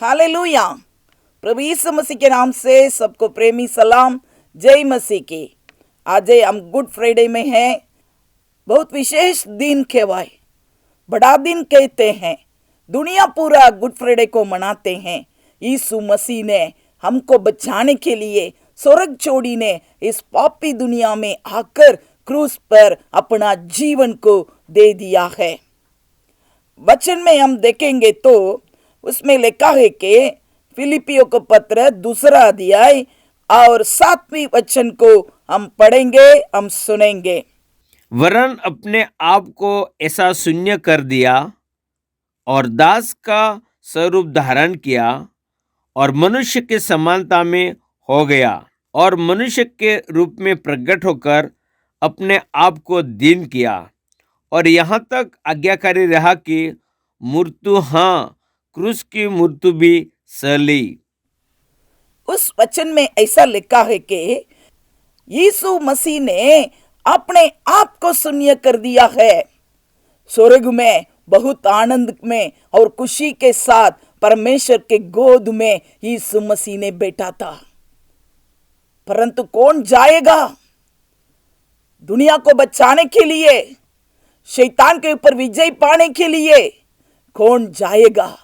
Hallelujah. प्रभु यीशु मसीह के नाम से सबको प्रेमी सलाम। जय मसीह की। आज हम गुड फ्राइडे में हैं। बहुत विशेष दिन कहवाए, बड़ा दिन कहते हैं। दुनिया पूरा गुड फ्राइडे को मनाते हैं। यीशु मसीह ने हमको बचाने के लिए स्वर्ग छोड़ी ने इस पापी दुनिया में आकर क्रूस पर अपना जीवन को दे दिया है। वचन में हम देखेंगे तो उसमें लिखा है कि फिलिपियों को पत्र 2 अध्याय और 7वीं वचन को हम पढ़ेंगे, हम सुनेंगे। वरन अपने आप को ऐसा शून्य कर दिया और दास का स्वरूप धारण किया और मनुष्य के समानता में हो गया और मनुष्य के रूप में प्रकट होकर अपने आप को दीन किया और यहाँ तक आज्ञाकारी रहा कि मृत्यु, हाँ, क्रूस की मृत्यु भी सह ली। उस वचन में ऐसा लिखा है कि यीशु मसीह ने अपने आप को शून्य कर दिया है। स्वर्ग में बहुत आनंद में और खुशी के साथ परमेश्वर के गोद में यीशु मसीह ने बैठा था। परंतु कौन जाएगा दुनिया को बचाने के लिए, शैतान के ऊपर विजय पाने के लिए? कौन जाएगा?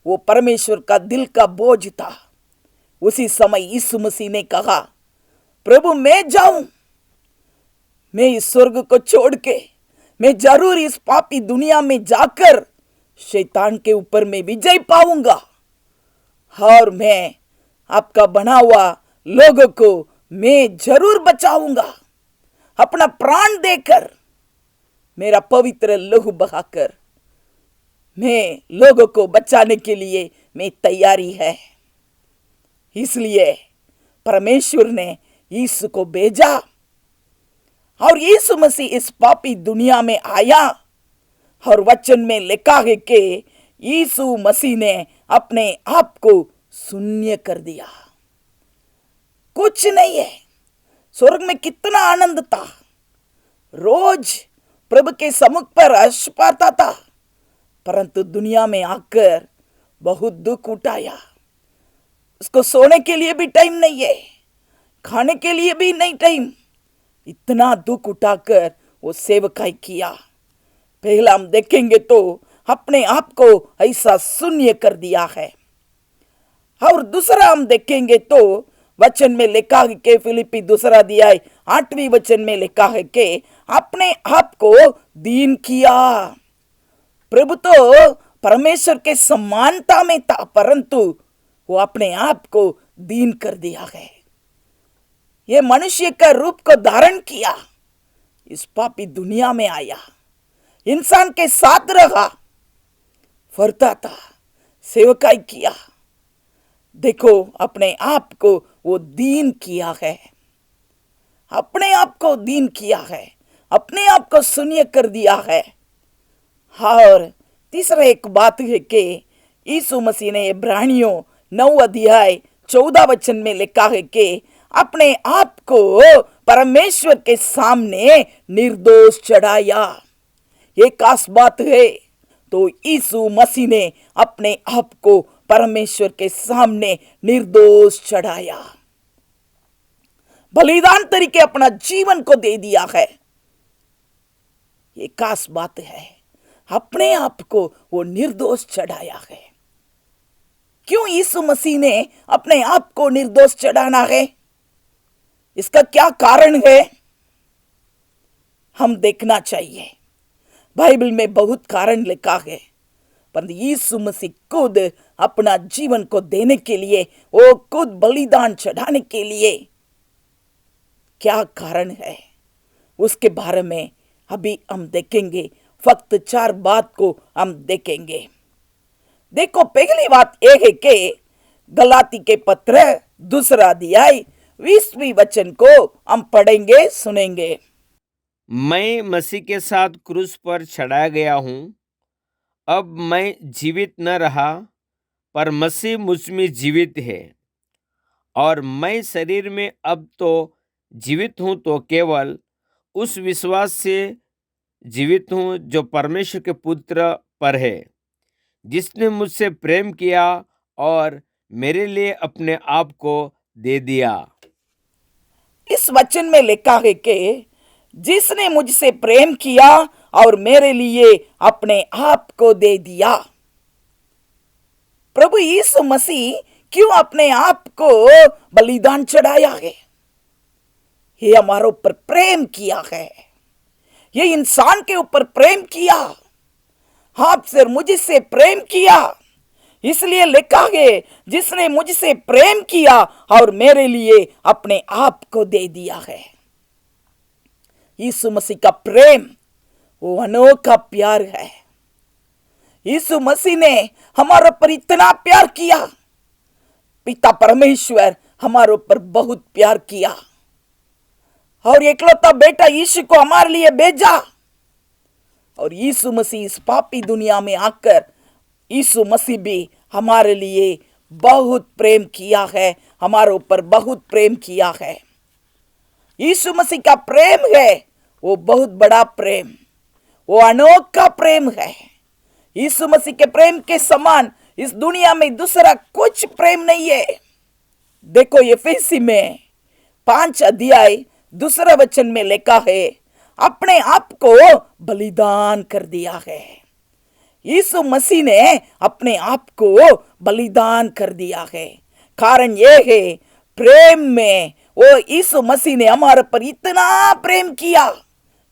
वो परमेश्वर का दिल का बोझ था। उसी समय यीशु मसीह ने कहा, प्रभु मैं जाऊं, मैं इस स्वर्ग को छोड़ के मैं जरूर इस पापी दुनिया में जाकर शैतान के ऊपर मैं विजय पाऊंगा और मैं आपका बना हुआ लोगों को मैं जरूर बचाऊंगा। अपना प्राण देकर, मेरा पवित्र लहू बहाकर मैं लोगों को बचाने के लिए मैं तैयारी है। इसलिए परमेश्वर ने यीशु को भेजा और यीशु मसीह इस पापी दुनिया में आया और वचन में लिखा है कि यीशु मसीह ने अपने आप को शून्य कर दिया। कुछ नहीं है। स्वर्ग में कितना आनंद था, रोज प्रभु के सम्मुख पर हर्ष पाता था, परंतु दुनिया में आकर बहुत दुख उठाया। उसको सोने के लिए भी टाइम नहीं है, खाने के लिए भी नहीं टाइम। इतना दुख उठाकर वो सेवकाई किया। पहला हम देखेंगे तो अपने आप को ऐसा शून्य कर दिया है। और दूसरा हम देखेंगे तो वचन में लिखा है कि फिलिपी 2 अध्याय 8वीं वचन में लिखा है कि अपने आप को दीन किया। प्रभु तो परमेश्वर के समानता में था, परंतु वो अपने आप को दीन कर दिया है। ये मनुष्य का रूप को धारण किया, इस पापी दुनिया में आया, इंसान के साथ रहा, फरता था, सेवकाई किया। देखो अपने आप को वो दीन किया है, अपने आप को दीन किया है, अपने आप को शून्य कर दिया है। और तीसरा एक बात है कि यीशु मसीह ने इब्रानियों 9 अध्याय 14 वचन में लिखा है कि अपने आप को परमेश्वर के सामने निर्दोष चढ़ाया। ये खास बात है। तो यीशु मसीह ने अपने आप को परमेश्वर के सामने निर्दोष चढ़ाया, बलिदान तरीके अपना जीवन को दे दिया है। ये खास बात है, अपने आप को वो निर्दोष चढ़ाया है। क्यों यीशु मसीह ने अपने आप को निर्दोष चढ़ाना है? इसका क्या कारण है? हम देखना चाहिए। बाइबल में बहुत कारण लिखा है, पर यीशु मसीह खुद अपना जीवन को देने के लिए, वो खुद बलिदान चढ़ाने के लिए क्या कारण है, उसके बारे में अभी हम देखेंगे। फक्त 4 बात को हम देखेंगे। देखो, पहली बात यह है कि गलाती के पत्र 2 अध्याय 20वीं वचन को हम पढ़ेंगे, सुनेंगे। मैं मसीह के साथ क्रूस पर चढ़ाया गया हूँ। अब मैं जीवित न रहा, पर मसीह मुझ में जीवित है और मैं शरीर में अब तो जीवित हूँ तो केवल उस विश्वास से जीवित हूँ जो परमेश्वर के पुत्र पर है, जिसने मुझसे प्रेम किया और मेरे लिए अपने आप को दे दिया। इस वचन में लिखा है कि जिसने मुझसे प्रेम किया और मेरे लिए अपने आप को दे दिया। प्रभु यीशु मसीह क्यों अपने आप को बलिदान चढ़ाया है? ये हमारे ऊपर प्रेम किया है। ये इंसान के ऊपर प्रेम किया, आपसे और मुझसे प्रेम किया। इसलिए लिखा है जिसने मुझसे प्रेम किया और मेरे लिए अपने आप को दे दिया है। यीशु मसीह का प्रेम वो अनोखा प्यार है। यीशु मसीह ने हमारे ऊपर इतना प्यार किया। पिता परमेश्वर हमारे ऊपर बहुत प्यार किया और एकलौता बेटा यीशु को हमारे लिए भेजा। और यीशु मसीह इस पापी दुनिया में आकर यीशु मसीह भी हमारे लिए बहुत प्रेम किया है, हमारे ऊपर बहुत प्रेम किया है। यीशु मसीह का प्रेम है वो बहुत बड़ा प्रेम, वो अनोखा प्रेम है। यीशु मसीह के प्रेम के समान इस दुनिया में दूसरा कुछ प्रेम नहीं है। देखो एफेसी में 5 अध्याय 2 वचन में लिखा है अपने आप को बलिदान कर दिया है। यीशु मसीह ने अपने आप को बलिदान कर दिया है। कारण यह है प्रेम में वो यीशु मसीह ने हमारे पर इतना प्रेम किया,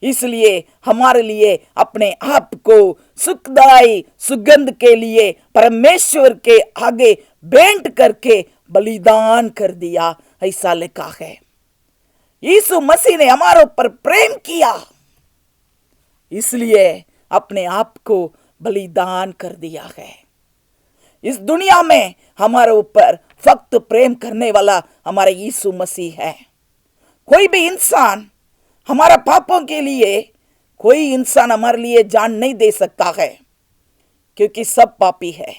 इसलिए हमारे लिए अपने आप को सुखदाई सुगंध के लिए परमेश्वर के आगे भेंट करके बलिदान कर दिया, ऐसा लिखा है। यीशु मसीह ने हमारे ऊपर प्रेम किया, इसलिए अपने आप को बलिदान कर दिया है। इस दुनिया में हमारे ऊपर फक्त प्रेम करने वाला हमारा यीशु मसीह है। कोई भी इंसान हमारा पापों के लिए, कोई इंसान हमारे लिए जान नहीं दे सकता है, क्योंकि सब पापी है।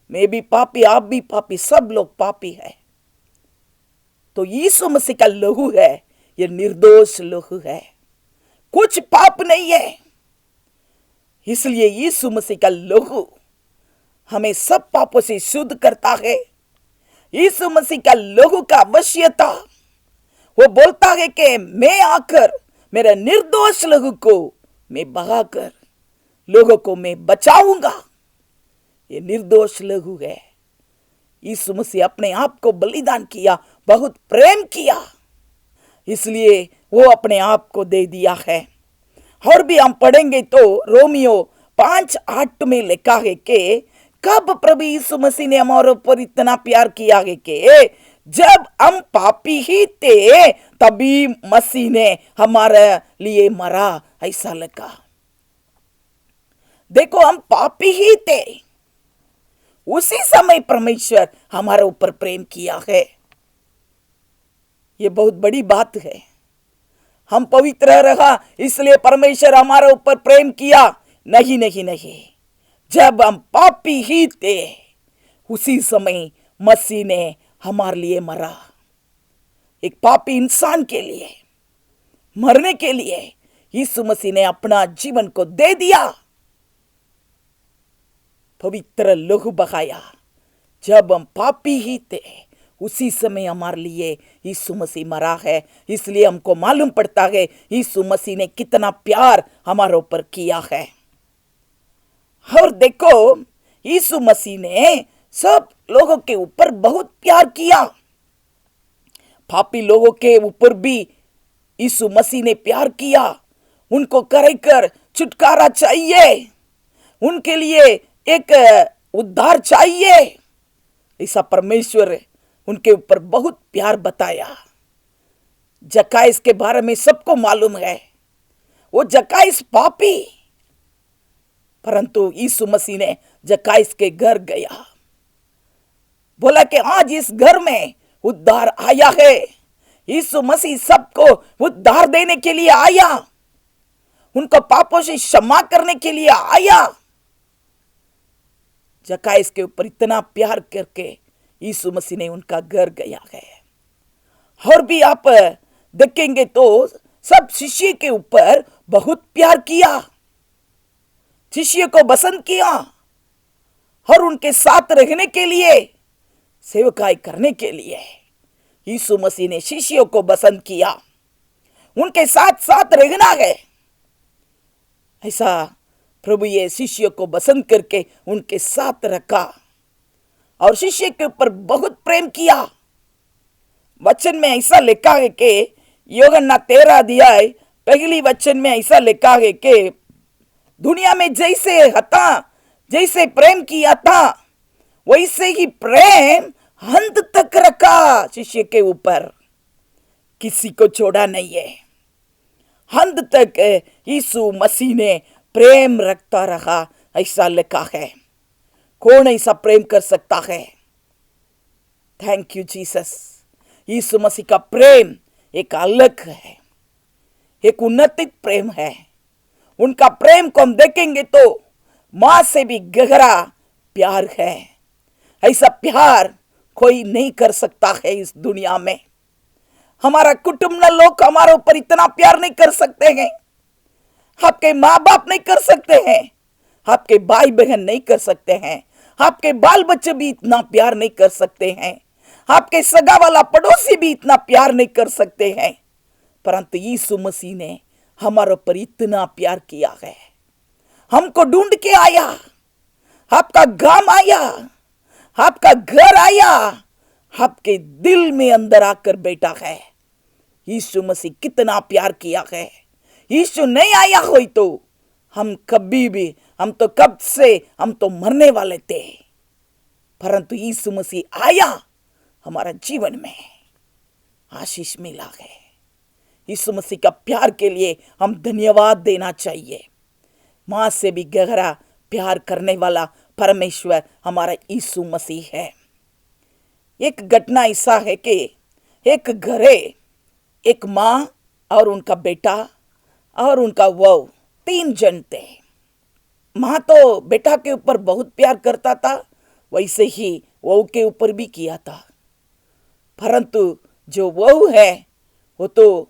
मैं भी पापी, आप भी पापी, सब लोग पापी है। तो यीशु मसीह का लहू है, ये निर्दोष लहू है, कुछ पाप नहीं है। इसलिए यीशु मसीह का लहू हमें सब पापों से शुद्ध करता है। यीशु मसीह का लहू का आवश्यकता, वो बोलता है कि मैं आकर मेरे निर्दोष लहू को मैं बहाकर लोगों को मैं बचाऊंगा। ये निर्दोष लहू है। यीशु मसीह अपने आप को बलिदान किया, बहुत प्रेम किया, इसलिए वो अपने आप को दे दिया है। और भी हम पढ़ेंगे तो रोमियो 5:8 में लिखा है कि कब प्रभु यीशु मसीह ने हमारे ऊपर इतना प्यार किया है कि जब हम पापी ही थे तभी मसीह ने हमारे लिए मरा, ऐसा लिखा। देखो हम पापी ही थे, उसी समय परमेश्वर हमारे ऊपर प्रेम किया है। ये बहुत बड़ी बात है। हम पवित्र रहा इसलिए परमेश्वर हमारे ऊपर प्रेम किया? नहीं नहीं नहीं। जब हम पापी ही थे उसी समय मसीह ने हमारे लिए मरा। एक पापी इंसान के लिए मरने के लिए यीशु मसीह ने अपना जीवन को दे दिया, पवित्र लहू बहाया। जब हम पापी ही थे उसी समय हमारे लिए यीशु मसीह मरा है। इसलिए हमको मालूम पड़ता है यीशु मसीह ने कितना प्यार हमारे ऊपर किया है। और देखो यीशु मसीह ने सब लोगों के ऊपर बहुत प्यार किया। पापी लोगों के ऊपर भी यीशु मसीह ने प्यार किया। उनको कर छुटकारा चाहिए, उनके लिए एक उद्धार चाहिए, ऐसा परमेश्वर उनके ऊपर बहुत प्यार बताया। जकाइस के बारे में सबको मालूम है, वो जकाइस पापी, परंतु यीशु मसीह ने जकाइस के घर गया, बोला कि आज इस घर में उद्धार आया है। यीशु मसीह सबको उद्धार देने के लिए आया, उनको पापों से क्षमा करने के लिए आया। जकाइस के ऊपर इतना प्यार करके यीशु मसीह ने उनका घर गया है। और भी आप देखेंगे तो सब शिष्य के ऊपर बहुत प्यार किया, शिष्य को पसंद किया। और उनके साथ रहने के लिए, सेवकाई करने के लिए यीशु मसीह ने शिष्यों को पसंद किया। उनके साथ साथ रहना है। ऐसा प्रभु ये शिष्यों को पसंद करके उनके साथ रखा और शिष्य के ऊपर बहुत प्रेम किया। वचन में ऐसा लिखा है कि यूहन्ना 13 अध्याय पहली वचन में ऐसा लिखा है कि दुनिया में जैसे था, जैसे प्रेम किया था, वैसे ही प्रेम अंत तक रखा शिष्य के ऊपर, किसी को छोड़ा नहीं है। अंत तक यीशु मसीह ने प्रेम रखता रहा, ऐसा लिखा है। कौन ऐसा प्रेम कर सकता है? Thank you Jesus. Yeshu Masih का प्रेम एक अलग है, एक उन्नतित प्रेम है। उनका प्रेम को हम देखेंगे तो मां से भी गहरा प्यार है। ऐसा प्यार कोई नहीं कर सकता है इस दुनिया में। हमारा कुटुंब लोग हमारे ऊपर इतना प्यार नहीं कर सकते हैं। आपके माँ बाप नहीं कर सकते हैं, आपके भाई बहन नहीं कर सकते हैं, आपके बाल बच्चे भी इतना प्यार नहीं कर सकते हैं, आपके सगा वाला पड़ोसी भी इतना प्यार नहीं कर सकते हैं। परंतु यीशु मसीह ने हमारे ऊपर इतना प्यार किया है। हमको ढूंढ के आया, आपका गांव आया, आपका घर आया, आपके दिल में अंदर आकर बैठा है। यीशु मसीह कितना प्यार किया है। यीशु नहीं आया हो तो हम कभी भी, हम तो मरने वाले थे। परंतु यीशु मसीह आया, हमारा जीवन में आशीष मिला है। यीशु मसीह का प्यार के लिए हम धन्यवाद देना चाहिए। मां से भी गहरा प्यार करने वाला परमेश्वर हमारा यीशु मसीह है। एक घटना ऐसा है कि एक घरे एक माँ और उनका बेटा और उनका वहू, 3 जन थे। माँ तो बेटा के ऊपर बहुत प्यार करता था, वैसे ही वहू के ऊपर भी किया था। परंतु जो वहू है वो तो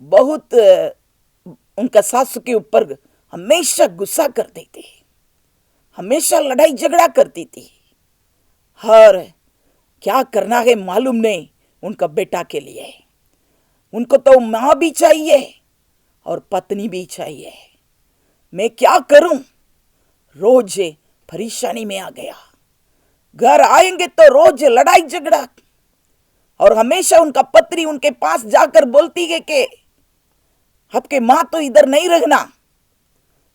बहुत उनका सासू के ऊपर हमेशा गुस्सा करती थी, हमेशा लड़ाई झगड़ा करती थी। और क्या करना है मालूम नहीं उनका बेटा के लिए। उनको तो माँ भी चाहिए और पत्नी भी चाहिए। मैं क्या करूं? रोज परेशानी में आ गया। घर आएंगे तो रोज लड़ाई झगड़ा, और हमेशा उनका पत्नी उनके पास जाकर बोलती है कि आपके माँ तो इधर नहीं रहना,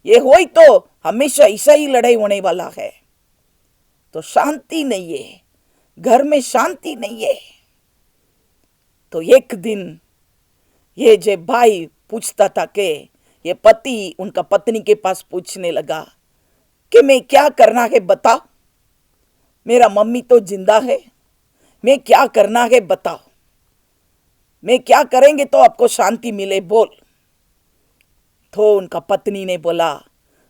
ये होई तो हमेशा ऐसा ही लड़ाई होने वाला है। तो शांति नहीं है, घर में शांति नहीं है। तो एक दिन ये जे भाई पूछता था कि ये पति उनका पत्नी के पास पूछने लगा कि मैं क्या करना है बताओ, मेरा मम्मी तो जिंदा है, मैं क्या करना है बताओ, मैं क्या करेंगे तो आपको शांति मिले बोल। तो उनका पत्नी ने बोला,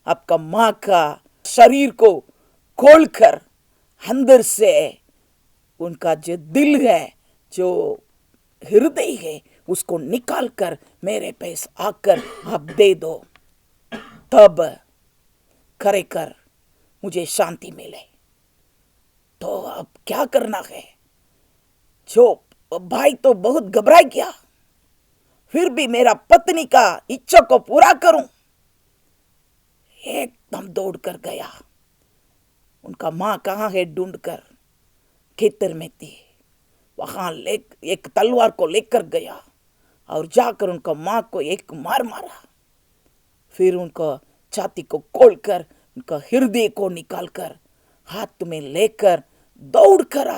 आपका माँ का शरीर को खोलकर अंदर से उनका जो दिल है, जो हृदय है, उसको निकाल कर मेरे पास आकर आप दे दो, तब करे कर मुझे शांति मिले। तो अब क्या करना है? जो भाई तो बहुत घबरा गया, फिर भी मेरा पत्नी का इच्छा को पूरा करूं, एकदम दौड़ कर गया। उनका माँ कहाँ है ढूंढकर, खेतर में थी, वहां एक तलवार को लेकर गया और जाकर उनका माँ को एक मार मारा। फिर उनका छाती को खोलकर उनका हृदय को निकालकर हाथ में लेकर दौड़ कर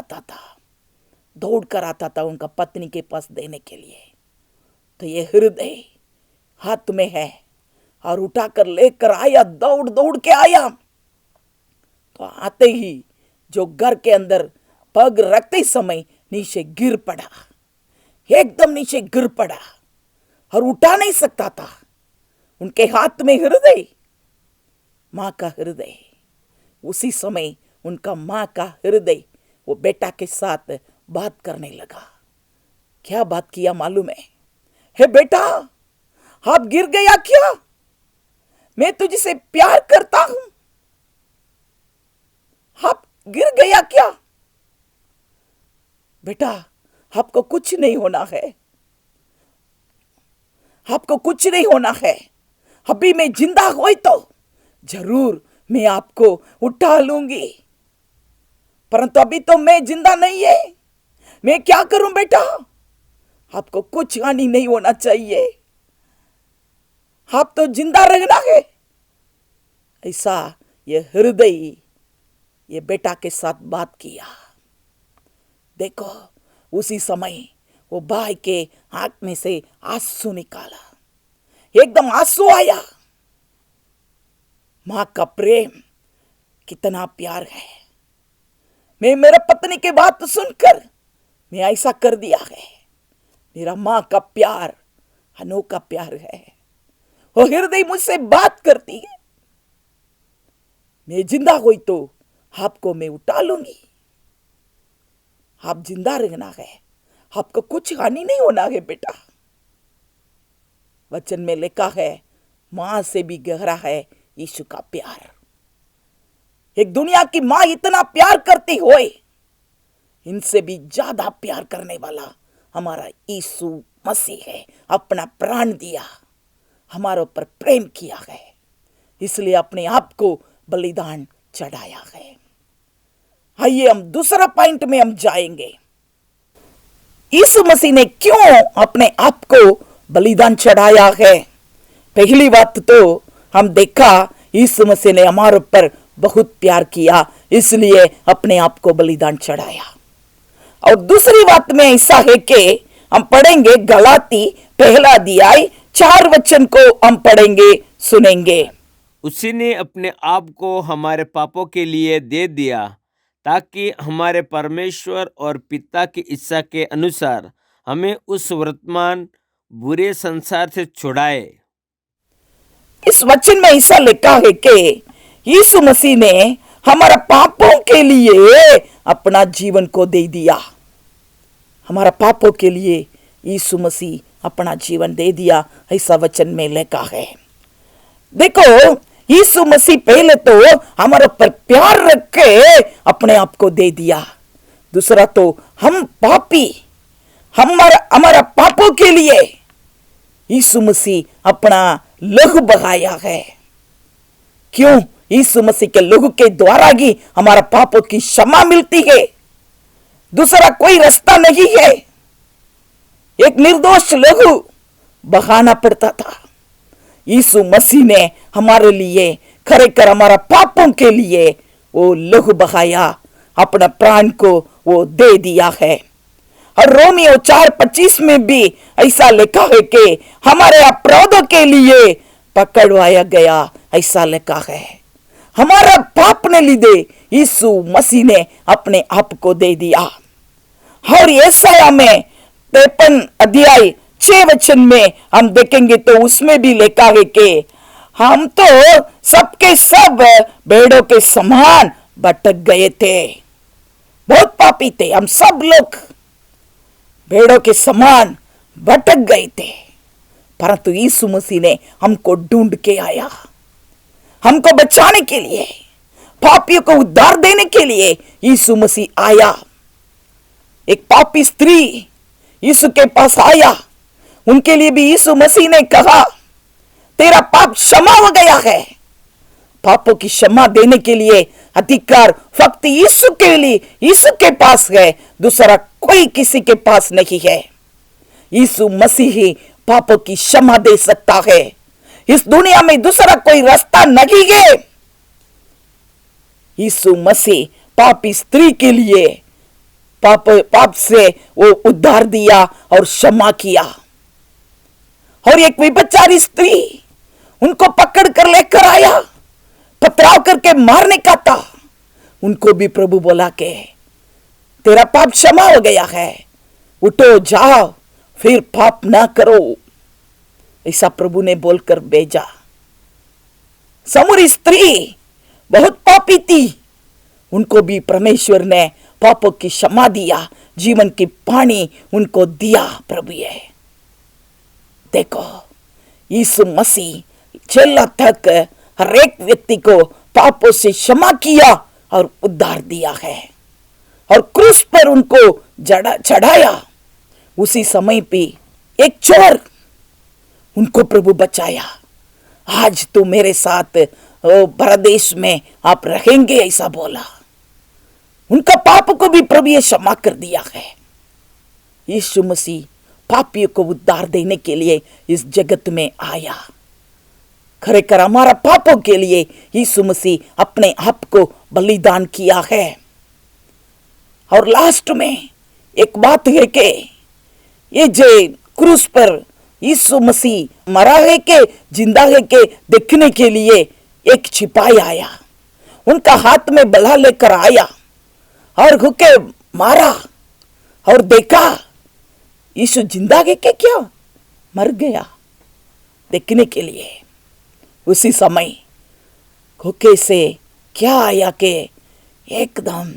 आता था उनका पत्नी के पास देने के लिए। तो ये हृदय हाथ में है और उठाकर लेकर आया, दौड़ दौड़ के आया। तो आते ही जो घर के अंदर पग रखते समय नीचे गिर पड़ा, एकदम नीचे गिर पड़ा और उठा नहीं सकता था। उनके हाथ में हृदय, माँ का हृदय। उसी समय उनका माँ का हृदय वो बेटा के साथ बात करने लगा। क्या बात किया मालूम है? हे बेटा, आप गिर गया क्या? मैं तुझसे प्यार करता हूं, आप गिर गया क्या? बेटा, आपको कुछ नहीं होना है, आपको कुछ नहीं होना है। अभी मैं जिंदा हुई तो जरूर मैं आपको उठा लूंगी, परंतु अभी तो मैं जिंदा नहीं है। मैं क्या करूं बेटा? आपको कुछ हानि नहीं होना चाहिए, आप तो जिंदा रहना है। ऐसा ये हृदय ये बेटा के साथ बात किया। देखो, उसी समय वो भाई के आंख में से आंसू निकाला, एकदम आंसू आया। मां का प्रेम कितना प्यार है। मैं मेरे पत्नी की बात सुनकर मैं ऐसा कर दिया है। मेरा मां का प्यार अनोखा प्यार है। वो हृदय मुझसे बात करती है। मैं जिंदा हुई तो आपको मैं उठा लूंगी। आप जिंदा रहना है, आपको कुछ हानि नहीं होना है बेटा। वचन में लिखा है, मां से भी गहरा है यीशु का प्यार। एक दुनिया की मां इतना प्यार करती होए, इनसे भी ज्यादा प्यार करने वाला हमारा यीशु मसीह है। अपना प्राण दिया, हमारे ऊपर प्रेम किया है, इसलिए अपने आप को बलिदान चढ़ाया है। आइए हम दूसरा पॉइंट में हम जाएंगे। यीशु मसीह ने क्यों अपने आप को बलिदान चढ़ाया है? पहली बात तो हम देखा, यीशु मसीह ने हमारे ऊपर बहुत प्यार किया, इसलिए अपने आप को बलिदान चढ़ाया। और दूसरी बात में ऐसा है कि हम पढ़ेंगे गलाती पहला अध्याय 4 वचन को हम पढ़ेंगे, सुनेंगे। उसी ने अपने आप को हमारे पापों के लिए दे दिया, ताकि हमारे परमेश्वर और पिता की इच्छा के अनुसार हमें उस वर्तमान बुरे संसार से छुड़ाए। इस वचन में ऐसा लिखा है कि यीशु मसीह ने हमारा पापों के लिए अपना जीवन को दे दिया। हमारा पापों के लिए यीशु मसीह अपना जीवन दे दिया, ऐसा वचन में लिखा है। देखो, यीशु मसीह पहले तो हमारे ऊपर प्यार रख के अपने आप को दे दिया। दूसरा तो हम पापी, हमारा पापों के लिए यीशु मसीह अपना लहू बहाया है। क्यों? यीशु मसीह के लहू के द्वारा ही हमारा पापों की क्षमा मिलती है। दूसरा कोई रास्ता नहीं है। एक निर्दोष लहू बहाना पड़ता था। यीशु मसीह ने हमारे लिए खरेखर हमारा पापों के लिए वो लहू बहाया, अपना प्राण को वो दे दिया है। और रोमियो 4:25 में भी ऐसा लिखा है कि हमारे अपराधों के लिए पकड़वाया गया, ऐसा लिखा है। हमारा पाप ने लीधे यीशु मसीह ने अपने आप को दे दिया। और यशायाह में 53 अध्याय 6 वचन में हम देखेंगे तो उसमें भी लिखा है कि हम तो सबके सब भेड़ों के समान भटक गए थे। बहुत पापी थे हम सब लोग, भेड़ों के समान भटक गए थे, परंतु यीशु मसीह ने हमको ढूंढ के आया। हमको बचाने के लिए, पापियों को उद्धार देने के लिए यीशु मसीह आया। एक पापी स्त्री यीशु के पास आया, उनके लिए भी यीशु मसीह ने कहा, तेरा पाप क्षमा हो गया है। पापों की क्षमा देने के लिए अधिकार फक्त यीशु के लिए, यीशु के पास है, दूसरा कोई किसी के पास नहीं है। यीशु मसीह ही पापों की क्षमा दे सकता है। इस दुनिया में दूसरा कोई रास्ता नहीं है। यीशु मसीह पापी स्त्री के लिए पाप से वो उद्धार दिया और क्षमा किया। और एक व्यभिचारी स्त्री उनको पकड़ कर लेकर आया, पथराव करके मारने का था। उनको भी प्रभु बोला के तेरा पाप क्षमा हो गया है, उठो जाओ, फिर पाप ना करो, ऐसा प्रभु ने बोलकर भेजा। समूरी स्त्री बहुत पापी थी, उनको भी परमेश्वर ने पापों की क्षमा दिया, जीवन की पानी उनको दिया। प्रभु है, देखो यीशु मसीह चला तक हर एक व्यक्ति को पापों से क्षमा किया और उद्धार दिया है और क्रूस पर उनको चढ़ाया। उसी समय पे एक चोर, उनको प्रभु बचाया। आज तो मेरे साथ परदेश में आप रहेंगे, ऐसा बोला। उनका पाप को भी प्रभु ये क्षमा कर दिया है। यीशु मसीह पापियों को उद्धार देने के लिए इस जगत में आया। खरेखर हमारा पापों के लिए यीशु मसीह अपने आप को बलिदान किया है। और लास्ट में एक बात है कि ये जो क्रूस पर यीशु मसीह मरा है के जिंदा है के देखने के लिए एक सिपाही आया, उनका हाथ में बल्ला लेकर आया और हुके मारा और देखा यीशु जिंदा है के क्या मर गया देखने के लिए। उसी समय हुके से क्या आया कि एकदम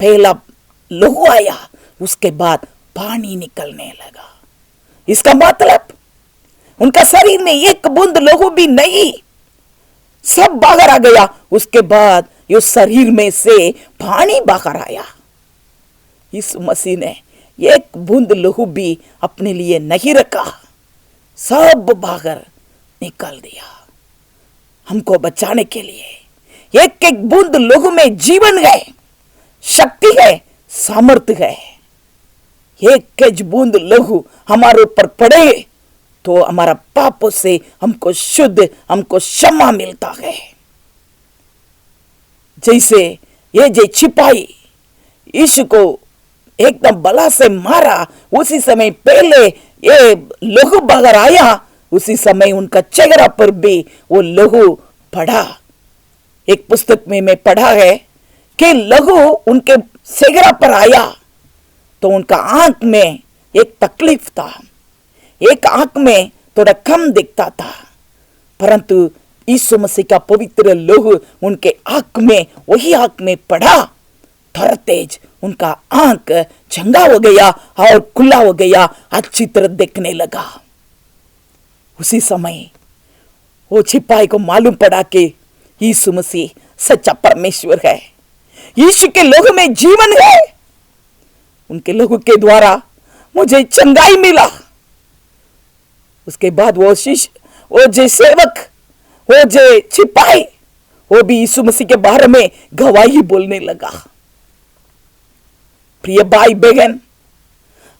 पहला लहू आया, उसके बाद पानी निकलने लगा। इसका मतलब उनका शरीर में एक बूंद लहू भी नहीं, सब बाहर आ गया। उसके बाद ये शरीर में से पानी बाहर आया। यीशु मसीह ने एक बूंद लहू भी अपने लिए नहीं रखा, सब बाहर निकाल दिया हमको बचाने के लिए। एक एक बूंद लहू में जीवन है, शक्ति है, सामर्थ्य है। एक एक बूंद लहू हमारे ऊपर पड़े तो हमारा पापों से हमको शुद्ध, हमको क्षमा मिलता है। जैसे ये जो सिपाही यीशु को एकदम बला से मारा, उसी समय पहले ये लहू बाहर आया, उसी समय उनका चेहरा पर भी वो लहू पड़ा। एक पुस्तक में मैं पढ़ा है कि लहू उनके चेहरा पर आया तो उनका आंख में एक तकलीफ था, एक आंख में थोड़ा कम दिखता था, परंतु यीशु मसीह का पवित्र लहू उनके आंख में, वही आंख में पड़ा, थोड़ा तेज उनका आंख चंगा हो गया और खुला हो गया, अच्छी तरह देखने लगा। उसी समय वो सिपाही को मालूम पड़ा कि यीशु मसीह सच्चा परमेश्वर है, यीशु के लहू में जीवन है, उनके लहू के द्वारा मुझे चंगाई मिला। उसके बाद वो शिष्य, वो जे सेवक, वो जे सिपाही, वो भी यीशु मसीह के बारे में गवाही बोलने लगा। प्रिय भाई बहन,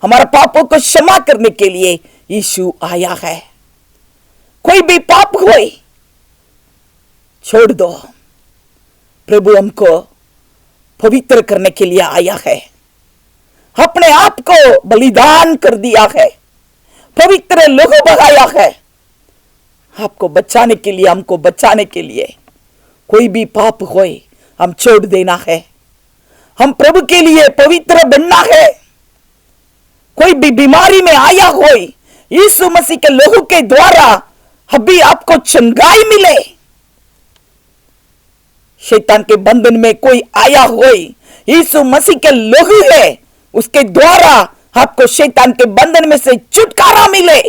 हमारा पापों को क्षमा करने के लिए यीशु आया है। कोई भी पाप होए छोड़ दो, प्रभु हमको पवित्र करने के लिए आया है, अपने आप को बलिदान कर दिया है, पवित्र लहू बहाया है आपको बचाने के लिए, हमको बचाने के लिए। कोई भी पाप होए हम छोड़ देना है, हम प्रभु के लिए पवित्र बनना है। कोई भी बीमारी में आया होए, यीशु मसीह के लहू के द्वारा अभी आपको चंगाई मिले। शैतान के बंधन में कोई आया होए, यीशु मसीह के लहू है, उसके द्वारा आपको शैतान के बंधन में से छुटकारा मिले।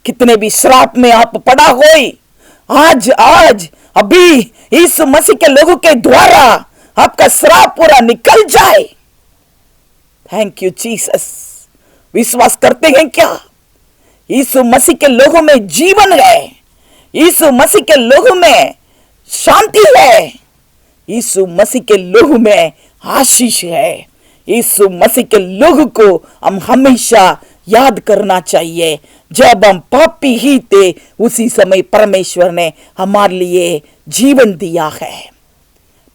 कितने भी श्राप में आप पड़ा होए, आज अभी यीशु मसीह के लहू के द्वारा आपका श्राप पूरा निकल जाए। Thank you Jesus. विश्वास करते हैं क्या? यीशु मसीह के लहू में जीवन है, यीशु मसीह के लहू में शांति है, यीशु मसीह के लहू में आशीष है। यीशु मसीह के लहू को हम हमेशा याद करना चाहिए। जब हम पापी ही थे, उसी समय परमेश्वर ने हमारे लिए जीवन दिया है।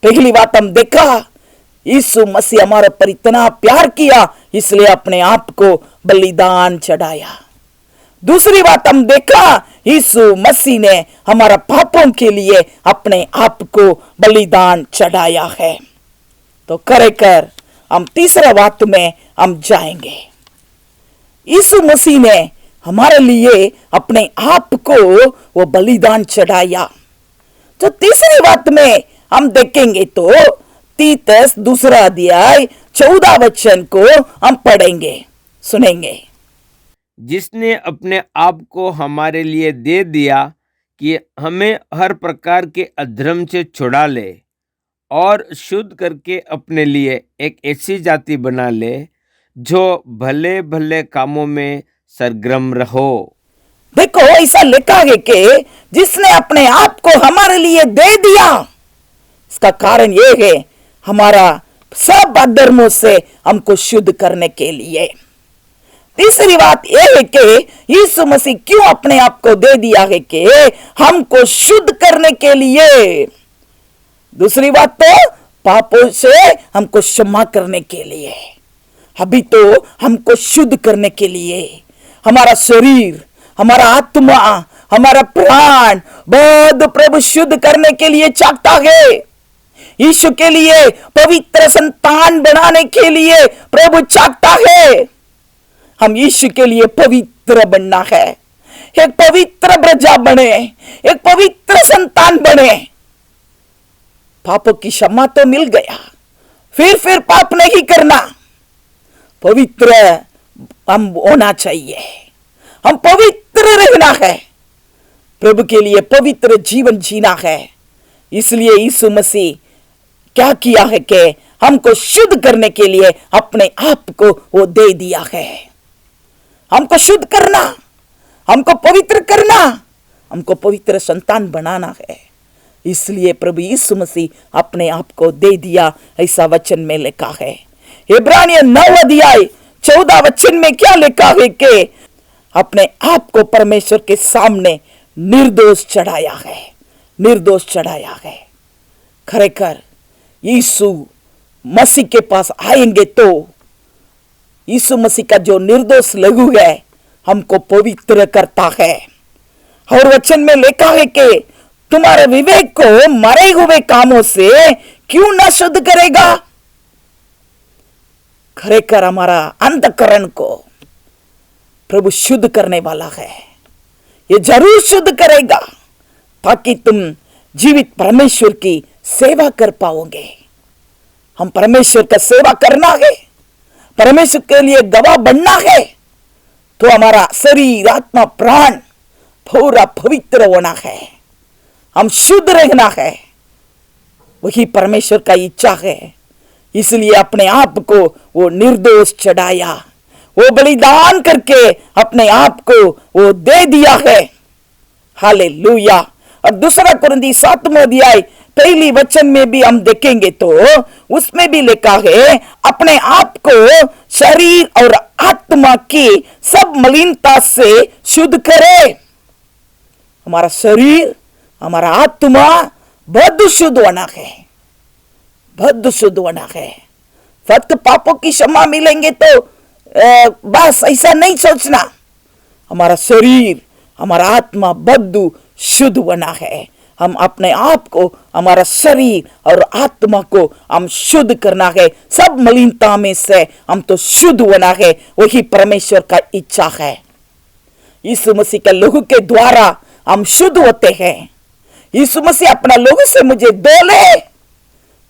पहली बात हम देखा, यीशु मसीह हमारे पर इतना प्यार किया, इसलिए अपने आप को बलिदान चढ़ाया। दूसरी बात हम देखा, यीशु मसीह ने हमारा पापों के लिए अपने आप को बलिदान चढ़ाया है। तो कर हम तीसरा बात में हम जाएंगे। यीशु मसीह ने हमारे लिए अपने आप को वो बलिदान चढ़ाया। तो तीसरी बात में हम देखेंगे तो तीतस 2 अध्याय 14 वचन को हम पढ़ेंगे, सुनेंगे। जिसने अपने आप को हमारे लिए दे दिया कि हमें हर प्रकार के अधर्म से छुड़ा ले और शुद्ध करके अपने लिए एक ऐसी जाति बना ले जो भले भले कामों में सरगर्म रहो। देखो ऐसा लिखा है कि जिसने अपने आप को हमारे लिए दे दिया। इसका कारण ये है हमारा सब अधर्मों से हमको शुद्ध करने के लिए। तीसरी बात यह है कि यीशु मसीह क्यों अपने आप को दे दिया है कि हमको शुद्ध करने के लिए। दूसरी बात तो पापों से हमको क्षमा करने के लिए। अभी तो हमको शुद्ध करने के लिए हमारा शरीर, हमारा आत्मा, हमारा प्राण बहुत प्रभु शुद्ध करने के लिए चाहता है। यीशु के लिए पवित्र संतान बनाने के लिए प्रभु चाहता है। हम यीशु के लिए पवित्र बनना है, एक पवित्र प्रजा बने, एक पवित्र संतान बने। पापों की क्षमा तो मिल गया, फिर पाप नहीं करना। पवित्र हम होना चाहिए, हम पवित्र रहना है, प्रभु के लिए पवित्र जीवन जीना है। इसलिए यीशु मसीह क्या किया है कि हमको शुद्ध करने के लिए अपने आप को वो दे दिया है। हमको शुद्ध करना, हमको पवित्र करना, हमको पवित्र संतान बनाना है। इसलिए प्रभु यीशु मसीह अपने आप को दे दिया, ऐसा वचन में लिखा है। इब्रानियों 9 अध्याय 14 वचन में क्या लिखा है कि अपने आप को परमेश्वर के सामने निर्दोष चढ़ाया है, निर्दोष चढ़ाया है। खरेखर यीशु मसीह के पास आएंगे तो यीशु मसीह का जो निर्दोष लहू है हमको पवित्र करता है। और वचन में लिखा है कि तुम्हारे विवेक को मरे हुए कामों से क्यों न शुद्ध करेगा। खरेखर हमारा अंतःकरण को प्रभु शुद्ध करने वाला है, ये जरूर शुद्ध करेगा ताकि तुम जीवित परमेश्वर की सेवा कर पाओगे। हम परमेश्वर का सेवा करना है, परमेश्वर के लिए गवाह बनना है, तो हमारा शरीर, आत्मा, प्राण पूरा पवित्र होना है, हम शुद्ध रहना है। वही परमेश्वर का इच्छा है। इसलिए अपने आप को वो निर्दोष चढ़ाया, वो बलिदान करके अपने आप को वो दे दिया है। हालेलुया। और दूसरा कुरिन्थी 7 अध्याय पहली वचन में भी हम देखेंगे तो उसमें भी लिखा है अपने आप को शरीर और आत्मा की सब मलिनता से शुद्ध करे। हमारा शरीर, हमारा आत्मा बहुत शुद्ध होना है, बहुत शुद्ध होना है। फक्त पापों की क्षमा मिलेंगे तो बस ऐसा नहीं सोचना। हमारा शरीर, हमारा आत्मा बहुत शुद्ध होना है। हम अपने आप को, हमारा शरीर और आत्मा को हम शुद्ध करना है। सब मलिनता में से हम तो शुद्ध होना है, वही परमेश्वर का इच्छा है। यीशु मसीह के लहू के द्वारा हम शुद्ध होते हैं। यीशु मसीह अपना लहू से मुझे धो ले,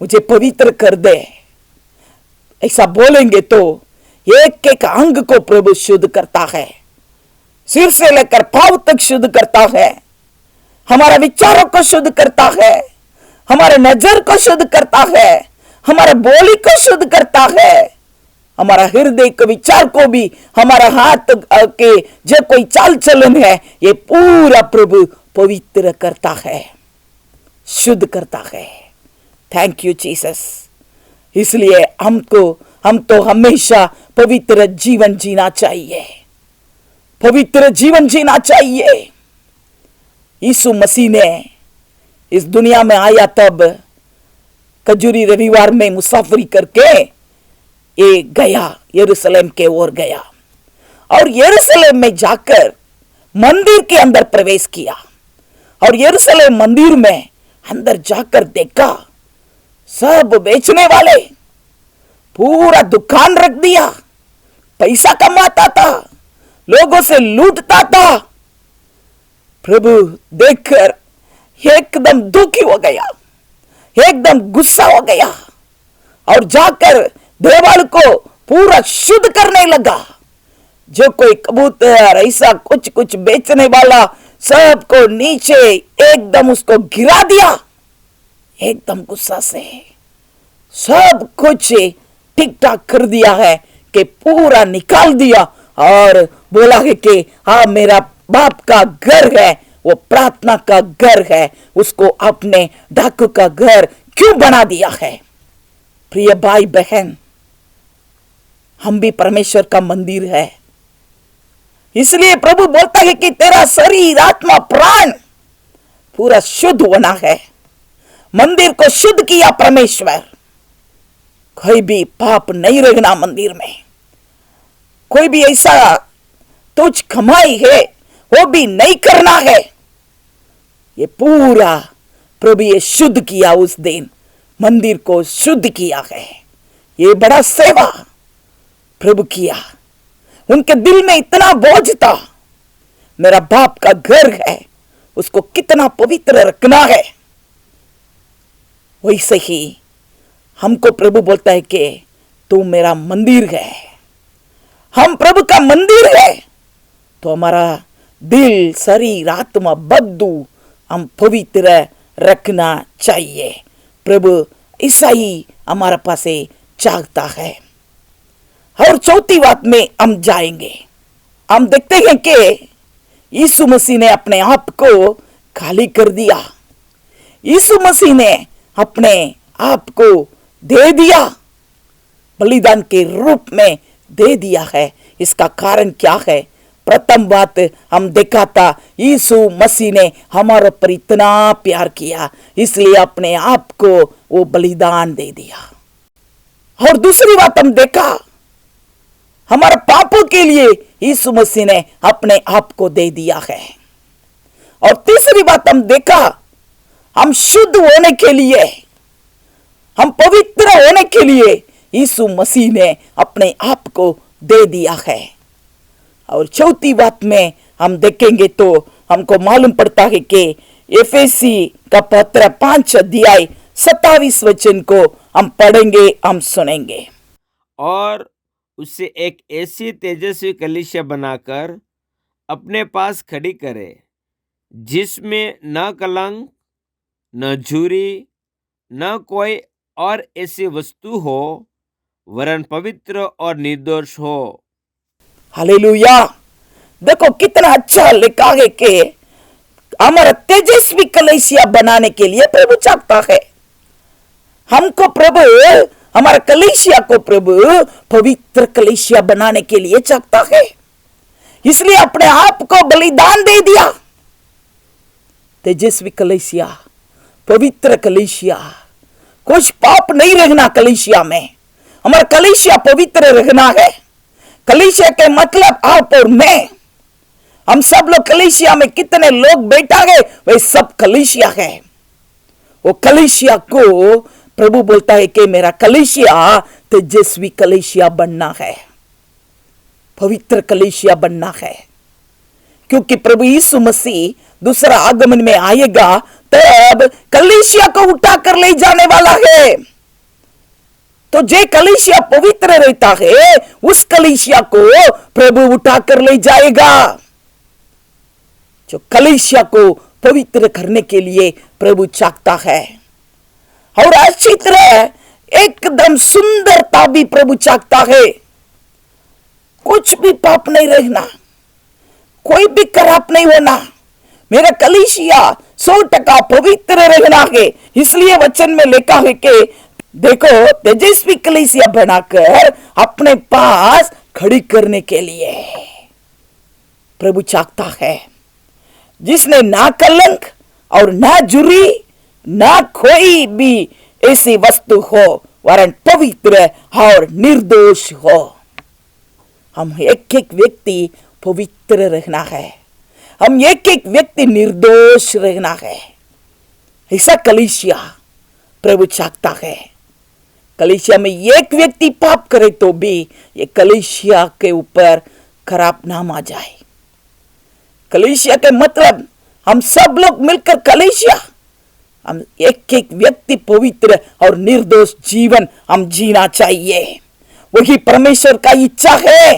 मुझे पवित्र कर दे, ऐसा बोलेंगे तो एक एक अंग को प्रभु शुद्ध करता है। सिर से लेकर पांव तक शुद्ध करता है, हमारा विचारों को शुद्ध करता है, हमारे नजर को शुद्ध करता है, हमारे बोली को शुद्ध करता है, हमारा हृदय के विचार को भी, हमारा हाथ के जो कोई चाल चलन है ये पूरा प्रभु पवित्र करता है, शुद्ध करता है। Thank you Jesus. इसलिए हम तो हमेशा पवित्र जीवन जीना चाहिए, पवित्र जीवन जीना चाहिए। यीशु मसीह ने इस दुनिया में आया तब खजूरी रविवार में मुसाफरी करके ये गया, यरूशलेम के ओर गया और यरूशलेम में जाकर मंदिर के अंदर प्रवेश किया और यरूशलेम मंदिर में अंदर जाकर देखा सब बेचने वाले पूरा दुकान रख दिया, पैसा कमाता था, लोगों से लूटता था। प्रभु देखकर एकदम दुखी हो गया, एकदम गुस्सा हो गया और जाकर देवाल को पूरा शुद्ध करने लगा। जो कोई कबूतर ऐसा कुछ कुछ बेचने वाला सबको नीचे एकदम उसको गिरा दिया, एकदम गुस्सा से। सब कुछ ठीक ठाक कर दिया है कि पूरा निकाल दिया और बोला है कि हाँ मेरा बाप का घर है, वो प्रार्थना का घर है, उसको अपने डाकू का घर क्यों बना दिया है? प्रिय भाई बहन, हम भी परमेश्वर का मंदिर है। इसलिए प्रभु बोलता है कि तेरा शरीर आत्मा प्राण पूरा शुद्ध होना है। मंदिर को शुद्ध किया परमेश्वर। कोई भी पाप नहीं रहना मंदिर में। कोई भी ऐसा तुझ कमाई है वो भी नहीं करना है। ये पूरा प्रभु ये शुद्ध किया, उस दिन मंदिर को शुद्ध किया है। ये बड़ा सेवा प्रभु किया। उनके दिल में इतना बोझ था, मेरा बाप का घर है, उसको कितना पवित्र रखना है। वैसे ही हमको प्रभु बोलता है कि तू मेरा मंदिर है। हम प्रभु का मंदिर है तो हमारा दिल, शरीर, आत्मा, बद्दू हम पवित्र रखना चाहिए। प्रभु ऐसा ही हमारे पास चाहता है। और चौथी बात में हम जाएंगे। हम देखते हैं कि यीशु मसीह ने अपने आप को खाली कर दिया। यीशु मसीह ने अपने आप को दे दिया, बलिदान के रूप में दे दिया है। इसका कारण क्या है? प्रथम बात हम देखा था, यीशु मसीह ने हमारे पर इतना प्यार किया, इसलिए अपने आप को वो बलिदान दे दिया। और दूसरी बात हम देखा, हमारे पापों के लिए यीशु मसीह ने अपने आप को दे दिया है। और तीसरी बात हम देखा, हम शुद्ध होने के लिए, हम पवित्र होने के लिए यीशु मसीह ने अपने आप को दे दिया है। और चौथी बात में हम देखेंगे तो हमको मालूम पड़ता है कि एफेसी का पत्र 5 अध्याय 27 वचन को हम पढ़ेंगे, हम सुनेंगे। और उसे एक ऐसी तेजस्वी कलीसिया बनाकर अपने पास खड़ी करे, जिसमें न कलंक, न झुरी, न कोई और ऐसी वस्तु हो, वरन पवित्र और निर्दोष हो। हालेलुया। देखो कितना अच्छा लिखा है कि हमारा तेजस्वी कलीसिया बनाने के लिए प्रभु चाहता है। हमको प्रभु, हमारा कलीसिया को प्रभु पवित्र कलीसिया बनाने के लिए चाहता है। इसलिए अपने आप को बलिदान दे दिया। तेजस्वी कलीसिया, पवित्र कलीसिया, कुछ पाप नहीं रहना कलीसिया में। हमारा कलीसिया पवित्र रहना है। कलीसिया के मतलब आप और मैं, हम सब लोग कलीसिया में कितने लोग बैठा है, वे सब कलीसिया है। वो कलीसिया को प्रभु बोलता है कि मेरा कलीसिया तेजस्वी कलीसिया बनना है, पवित्र कलीसिया बनना है। क्योंकि प्रभु यीशु मसीह दूसरा आगमन में आएगा, तब कलीसिया को उठा कर ले जाने वाला है। तो जे कलीसिया पवित्र रहता है, उस कलीसिया को प्रभु उठा कर ले जाएगा। जो कलीसिया को पवित्र करने के लिए प्रभु चाहता है। और अच्छी तरह एकदम सुंदरता भी प्रभु चाहता है। कुछ भी पाप नहीं रहना, कोई भी खराब नहीं होना। मेरा कलीसिया 100% पवित्र रहना है। इसलिए वचन में लिखा है कि देखो, तेजस्वी कलीसिया बनाकर अपने पास खड़ी करने के लिए प्रभु चाहता है, जिसने ना कलंक और ना जुरी, ना कोई भी ऐसी वस्तु हो, वरन पवित्र और निर्दोष हो। हम एक एक व्यक्ति पवित्र रहना है, हम एक एक व्यक्ति निर्दोष रहना है। ऐसा कलीसिया प्रभु चाहता है। कलीसिया में एक व्यक्ति पाप करे तो भी ये कलीसिया के ऊपर खराब नाम आ जाए। कलीसिया के मतलब हम सब लोग मिलकर कलीसिया, हम एक एक व्यक्ति पवित्र और निर्दोष जीवन हम जीना चाहिए। वही परमेश्वर का इच्छा है।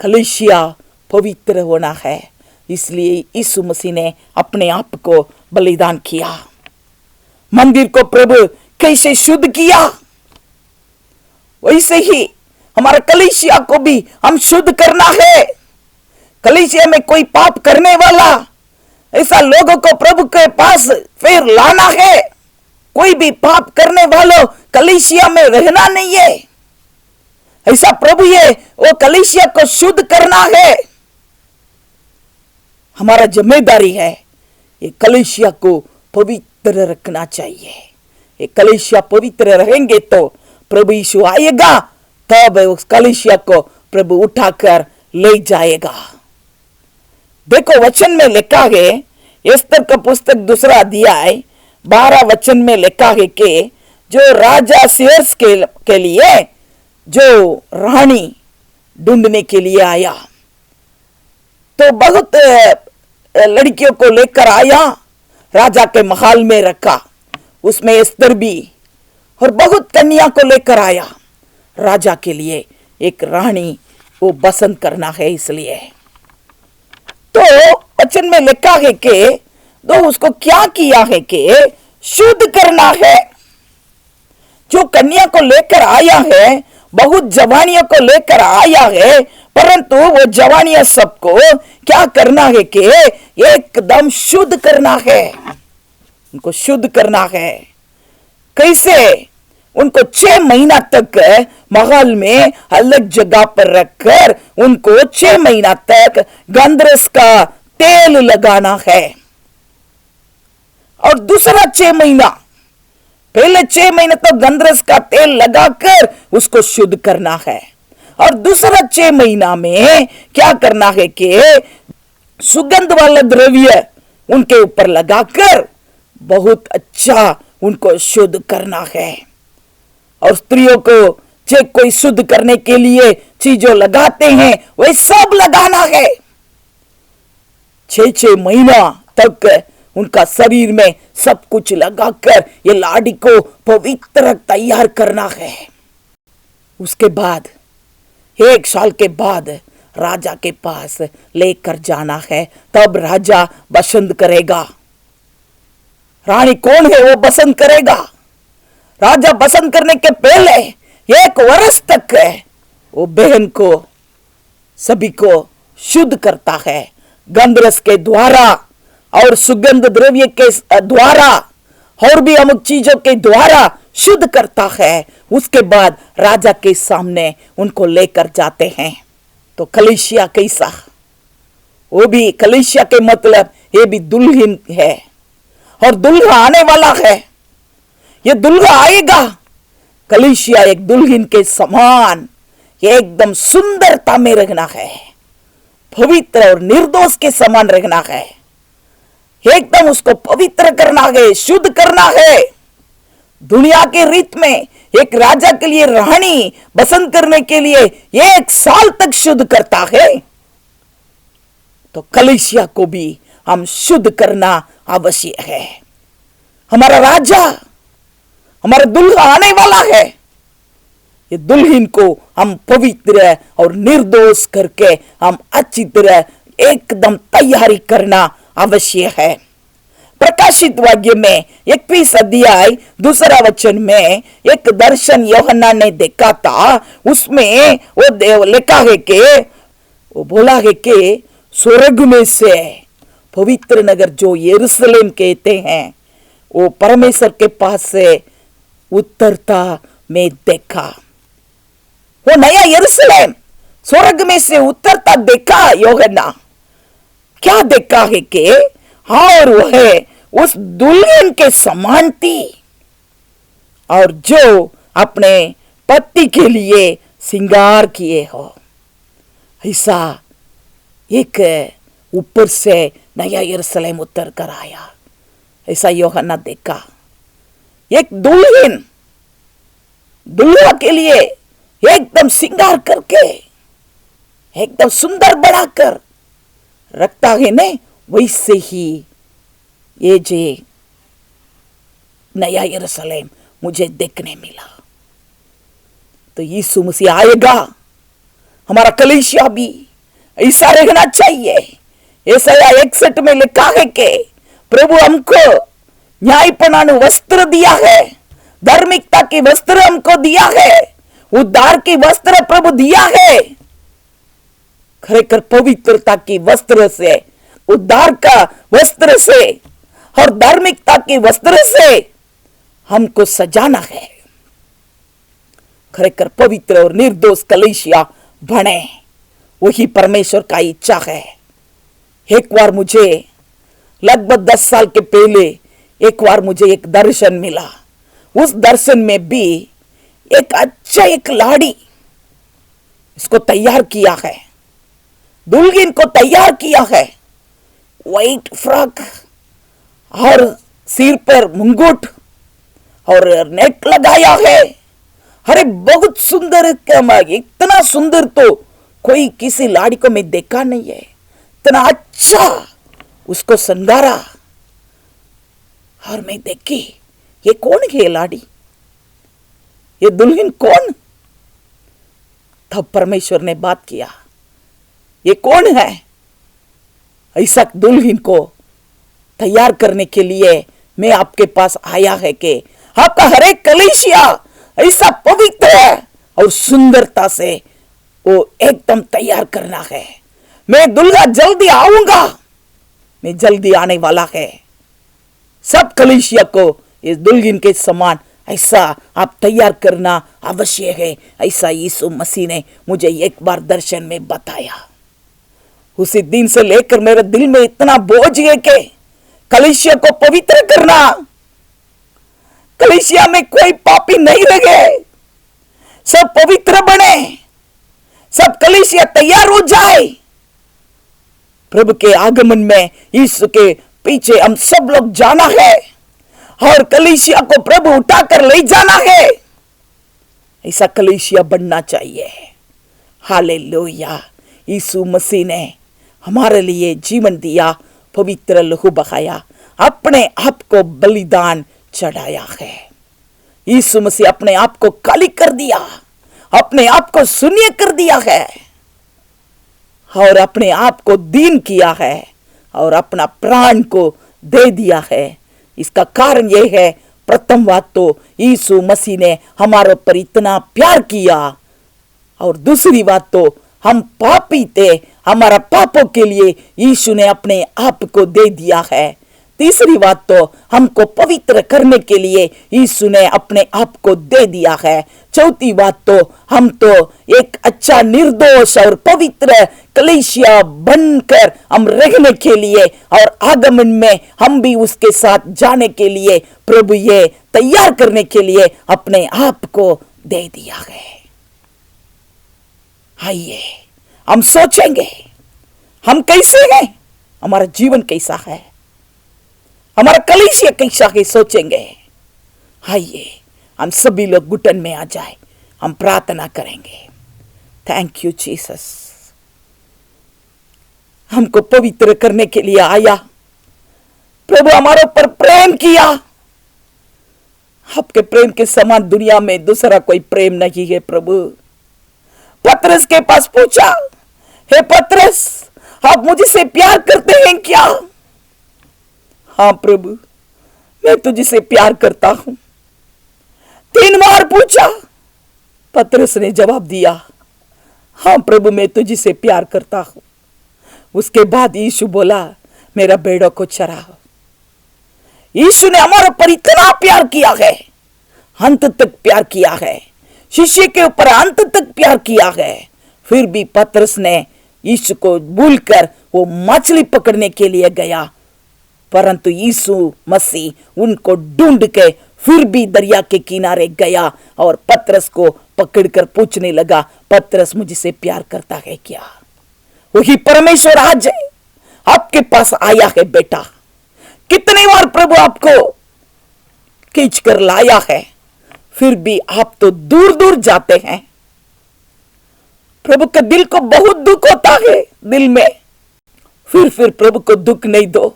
कलीसिया पवित्र होना है। इसलिए यीशु मसीह ने अपने आप को बलिदान किया। मंदिर को प्रभु कैसे शुद्ध किया? वैसे ही हमारा कलीसिया को भी हम शुद्ध करना है। कलीसिया में कोई पाप करने वाला ऐसा लोगों को प्रभु के पास फिर लाना है। कोई भी पाप करने वालों कलीसिया में रहना नहीं है। ऐसा प्रभु ये वो कलीसिया को शुद्ध करना है। हमारा जिम्मेदारी है ये कलीसिया को पवित्र रखना चाहिए। ये कलीसिया पवित्र रहेंगे तो प्रभु यीशु आएगा, तब उस कलीसिया को प्रभु उठाकर ले जाएगा। देखो वचन में लिखा है, एस्तर का पुस्तक 2 अध्याय 12 वचन में लिखा है कि जो राजा सीर्स के लिए जो रानी ढूंढने के लिए आया तो बहुत लड़कियों को लेकर आया, राजा के महल में रखा, उसमें एस्तर भी, और बहुत कन्या को लेकर आया। राजा के लिए एक रानी वो पसंद करना है, इसलिए तो वचन में लिखा है कि तो उसको क्या किया है कि शुद्ध करना है। जो कन्या को लेकर आया है, बहुत जवानियों को लेकर आया है, परंतु वो जवानियां सबको क्या करना है कि एकदम शुद्ध करना है। उनको शुद्ध करना है। कैसे? उनको 6 महीना तक महल में अलग जगह पर रखकर उनको 6 महीना तक गंधरस का तेल लगाना है। और दूसरा 6 महीना, पहले 6 महीने तो गंधरस का तेल लगाकर उसको शुद्ध करना है, और दूसरा 6 महीना में क्या करना है कि सुगंध वाला द्रव्य उनके ऊपर लगाकर बहुत अच्छा उनको शुद्ध करना है। और स्त्रियों को जो कोई शुद्ध करने के लिए चीजों लगाते हैं वह सब लगाना है। 6 महीना तक उनका शरीर में सब कुछ लगाकर ये लाड़ी को पवित्र तैयार करना है। उसके बाद 1 साल के बाद राजा के पास लेकर जाना है, तब राजा पसंद करेगा। रानी कौन है वो पसंद करेगा। राजा पसंद करने के पहले 1 वर्ष तक वो बहन को सभी को शुद्ध करता है, गंधरस के द्वारा और सुगंध द्रव्य के द्वारा और भी अमुक चीजों के द्वारा शुद्ध करता है। उसके बाद राजा के सामने उनको लेकर जाते हैं। तो कलीसिया कैसा? वो भी कलीसिया के मतलब ये भी दुल्हन है, और दुल्हा आने वाला है। ये दुल्हा आएगा। कलीसिया एक दुल्हन के समान एकदम सुंदरता में रहना है, पवित्र और निर्दोष के समान रहना है, एकदम उसको पवित्र करना है, शुद्ध करना है। दुनिया के रीत में एक राजा के लिए रानी पसंद करने के लिए 1 साल तक शुद्ध करता है। तो कलीसिया को भी हम शुद्ध करना आवश्यक है। हमारा राजा, हमारा दुल्हा आने वाला है। ये दुल्हन को हम पवित्र और निर्दोष करके हम अच्छी तरह एकदम तैयारी करना आवश्यक है। प्रकाशित वाक्य में 21 अध्याय 2 वचन में एक दर्शन यूहन्ना ने देखा था। उसमें वो लिखा है कि वो बोला है कि स्वर्ग में से पवित्र नगर जो यरूशलेम कहते हैं वो परमेश्वर के पास से उतरता मैं देखा। वो नया यरूशलेम स्वर्ग में से उतरता देखा यूहन्ना। क्या देखा है कि और वह उस दुल्हन के समान थी, और जो अपने पति के लिए श्रृंगार किए हो। ऐसा एक ऊपर से नया यरूशलेम उतर कर आया, ऐसा यूहन्ना देखा। एक दुल्हन दुल्हा के लिए एकदम श्रृंगार करके एकदम सुंदर बनाकर रखता है ने, वैसे ही ये जे नया यरूशलेम मुझे देखने मिला। तो यीशु मसीह आएगा, हमारा कलीसिया भी ऐसा रहना चाहिए। यशायाह 61 में लिखा है कि प्रभु हमको न्यायपनानु वस्त्र दिया है, धार्मिकता के वस्त्र हमको दिया है। उद्धार की वस्त्र प्रभु दिया है। खरेखर पवित्रता की वस्त्र से, उद्धार का वस्त्र से और धार्मिकता के वस्त्र से हमको सजाना है। खरेखर पवित्र और निर्दोष कलीसिया बने, वही परमेश्वर का इच्छा है। एक बार मुझे लगभग 10 साल के पहले एक बार मुझे एक दर्शन मिला। उस दर्शन में भी एक लाड़ी इसको तैयार किया है, दुल्हन को तैयार किया है। व्हाइट फ्रॉक और सिर पर मुंगुट और नेक लगाया है। अरे बहुत सुंदर, इतना सुंदर तो कोई किसी लाड़ी को मैं देखा नहीं है। इतना अच्छा उसको संगारा और मैं देखी, ये कौन है? ये लाड़ी, ये दुल्हन कौन? तब परमेश्वर ने बात किया, ये कौन है? ऐसा दुल्हन को तैयार करने के लिए मैं आपके पास आया है कि आपका हर एक कलीसिया ऐसा पवित्र है और सुंदरता से वो एकदम तैयार करना है। मैं दुल्हा जल्दी आऊंगा, मैं जल्दी आने वाला है। सब कलीसिया को इस दुल्हन के समान ऐसा आप तैयार करना आवश्यक है। ऐसा यीशु मसीह ने मुझे एक बार दर्शन में बताया। उसी दिन से लेकर मेरे दिल में इतना बोझ है कि कलीसिया को पवित्र करना, कलीसिया में कोई पापी नहीं रहे, सब पवित्र बने, सब कलीसिया तैयार हो जाए। प्रभु के आगमन में यीशु के पीछे हम सब लोग जाना है और कलीसिया को प्रभु उठाकर ले जाना है। ऐसा कलीसिया बनना चाहिए। हालेलुया। यीशु मसीह ने हमारे लिए जीवन दिया, पवित्र लहू बहाया, अपने आप को बलिदान चढ़ाया है। यीशु मसीह अपने आप को खाली कर दिया, अपने आप को शून्य कर दिया है और अपने आप को दीन किया है और अपना प्राण को दे दिया है। इसका कारण यह है, प्रथम बात तो यीशु मसीह ने हमारे पर इतना प्यार किया और दूसरी बात तो हम पापी थे, हमारा पापों के लिए यीशु ने अपने आप को दे दिया है। तीसरी बात तो हमको पवित्र करने के लिए यीशु ने अपने आप को दे दिया है। चौथी बात तो हम तो एक अच्छा निर्दोष और पवित्र कलीसिया बनकर हम रहने के लिए और आगमन में हम भी उसके साथ जाने के लिए प्रभु ये तैयार करने के लिए अपने आप को दे दिया है। आइए हम सोचेंगे हम कैसे हैं, हमारा जीवन कैसा है, हमारा कलीसिया कैसा है, सोचेंगे। आइए हम सभी लोग घुटन में आ जाए, हम प्रार्थना करेंगे। थैंक यू जीसस, हमको पवित्र करने के लिए आया। प्रभु हमारे ऊपर प्रेम किया, आपके प्रेम के समान दुनिया में दूसरा कोई प्रेम नहीं है। प्रभु पतरस के पास पूछा, हे पतरस आप मुझसे प्यार करते हैं क्या? हाँ प्रभु मैं तुझसे प्यार करता हूं। 3 बार पूछा, पतरस ने जवाब दिया, हाँ प्रभु मैं तुझसे प्यार करता हूं। उसके बाद यीशु बोला, मेरा भेड़ों को चराओ। यीशु ने हमारे ऊपर इतना प्यार किया है, अंत तक प्यार किया है, शिष्य के ऊपर अंत तक प्यार किया है। फिर भी पतरस ने यीशु को भूलकर वो मछली पकड़ने के लिए गया, परंतु यीशु मसीह उनको ढूंढ के फिर भी दरिया के किनारे गया और पतरस को पकड़कर पूछने लगा, पतरस मुझसे प्यार करता है क्या? वही परमेश्वर आज आपके पास आया है। बेटा कितनी बार प्रभु आपको खींच कर लाया है, फिर भी आप तो दूर दूर जाते हैं। प्रभु के दिल को बहुत दुख होता है दिल में, फिर प्रभु को दुख नहीं दो,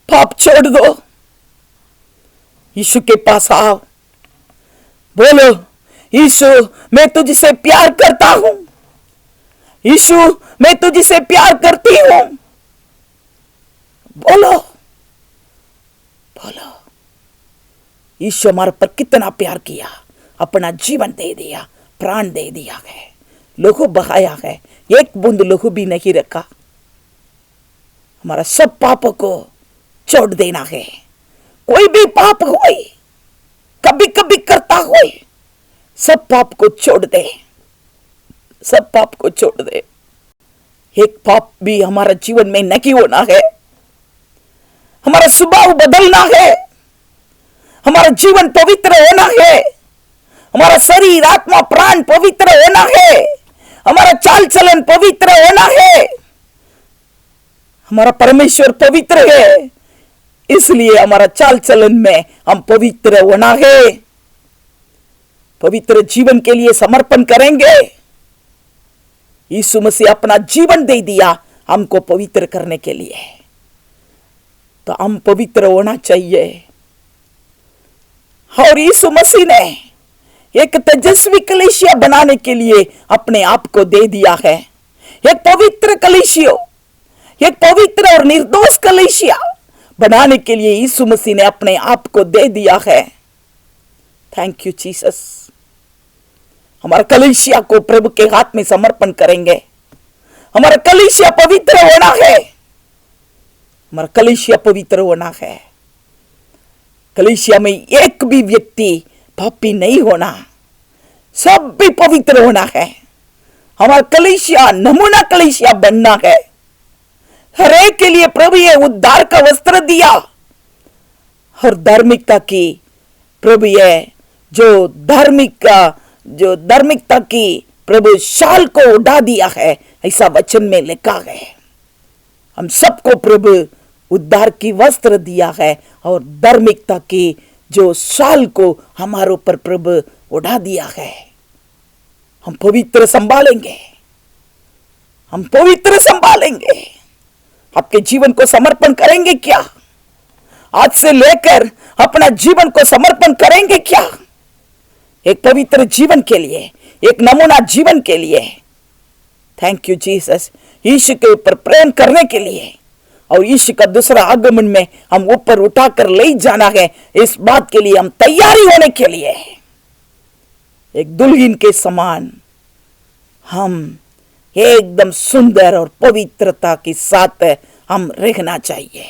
पाप छोड़ दो, यीशु के पास आओ, बोलो यीशु मैं तुझसे प्यार करता हूं, यीशु मैं तुझसे प्यार करती हूं। बोलो बोलो, यीशु हमारे पर कितना प्यार किया, अपना जीवन दे दिया, प्राण दे दिया है, लहू बहाया है, एक बूंद लहू भी नहीं रखा। हमारा सब पापों को छोड़ देना है। कोई भी पाप होए, कभी कभी करता होए, सब पाप को छोड़ दे, सब पाप को छोड़ दे। एक पाप भी हमारा जीवन में नहीं होना है। हमारा स्वभाव बदलना है, हमारा जीवन पवित्र होना है, हमारा शरीर आत्मा प्राण पवित्र होना है, हमारा चाल चलन पवित्र होना है। हमारा परमेश्वर पवित्र है, इसलिए हमारा चाल चलन में हम पवित्र होना है। पवित्र जीवन के लिए समर्पण करेंगे। यीशु मसीह अपना जीवन दे दिया हमको पवित्र करने के लिए, तो हम पवित्र होना चाहिए। और यीशु मसीह ने एक तेजस्वी कलीसिया बनाने के लिए अपने आप को दे दिया है। एक पवित्र कलीसिया, एक पवित्र और निर्दोष कलीसिया बनाने के लिए यीशु मसीह ने अपने आप को दे दिया है। Thank you Jesus. हमारा कलीसिया को प्रभु के हाथ में समर्पण करेंगे। हमारा कलीसिया पवित्र होना है, हमारा कलीसिया पवित्र होना है। कलीसिया में एक भी व्यक्ति पापी नहीं होना, सब भी पवित्र होना है। हमारा कलीसिया नमूना कलीसिया बनना है। हर एक के लिए प्रभु ये उद्धार का वस्त्र दिया और धार्मिकता की प्रभु ये जो धार्मिकता की प्रभु शाल को उड़ा दिया है, ऐसा वचन में लिखा है। हम सबको प्रभु उद्धार की वस्त्र दिया है और धार्मिकता की जो शाल को हमारे ऊपर प्रभु उड़ा दिया है। हम पवित्र संभालेंगे, हम पवित्र संभालेंगे। आपके जीवन को समर्पण करेंगे क्या? आज से लेकर अपना जीवन को समर्पण करेंगे क्या? एक पवित्र जीवन के लिए, एक नमूना जीवन के लिए। Thank you Jesus. यीशु के ऊपर प्रेम करने के लिए और यीशु का दूसरा आगमन में हम ऊपर उठाकर ले जाना है, इस बात के लिए हम तैयारी होने के लिए एक दुल्हन के समान हम एकदम सुंदर और पवित्रता के साथ हम रहना चाहिए।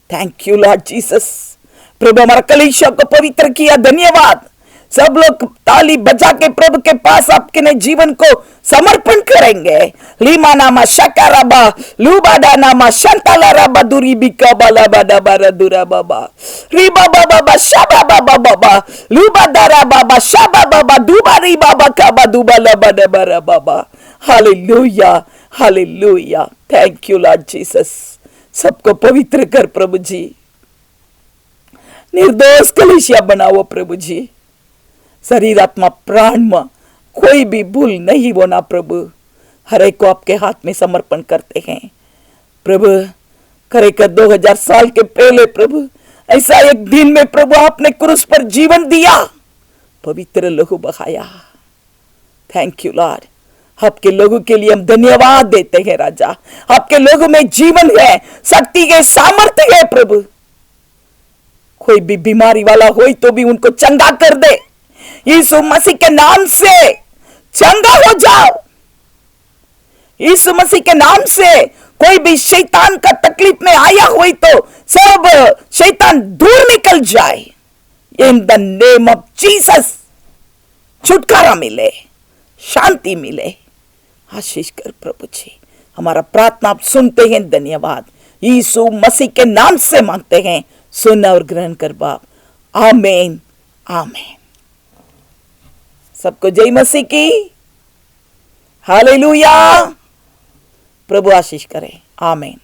Thank you Lord Jesus. प्रभु हमारा कलीसिया को पवित्र किया, धन्यवाद। सब लोग ताली बजा के प्रभु के पास आपके जीवन को समर्पण करेंगे। लीमा नामा शकाराबा लुबाडा नामा शंताला राबा दुरी बिका बाला बाडा बारा दुरा बाबा रीबा बाबा शाबा बाबा बाबा लुबादारा बाबा शाबा बाबा दुबारी बाबा काबा दुबाला बाडा बारा बाबा। Hallelujah, hallelujah. Thank you Lord Jesus. सबको पवित्र कर प्रभु जी, निर्दोष कलीसिया बनाओ प्रभु जी। शरीर आत्मा प्राण में कोई भी भूल नहीं होना प्रभु। हर एक को आपके हाथ में समर्पण करते हैं प्रभु। करे कर 2000 साल के पहले प्रभु ऐसा एक दिन में प्रभु आपने क्रूस पर जीवन दिया, पवित्र लहू बहाया। Thank you Lord. आपके लोगों के लिए हम धन्यवाद देते हैं राजा। आपके लोगों में जीवन है, शक्ति है, सामर्थ्य है प्रभु। कोई भी बीमारी वाला हो तो भी उनको चंगा कर दे, यीशु मसीह के नाम से चंगा हो जाओ। यीशु मसीह के नाम से कोई भी शैतान का तकलीफ में आया हो तो सब शैतान दूर निकल जाए। In the name of Jesus छुटकारा मिले, शांति मिले। आशीष कर प्रभु जी। हमारा प्रार्थना आप सुनते हैं, धन्यवाद। यीशु मसीह के नाम से मांगते हैं, सुन और ग्रहण कर बाप। आमीन, आमीन। सबको जय मसीह की। हालेलुया। प्रभु आशीष करे। आमीन।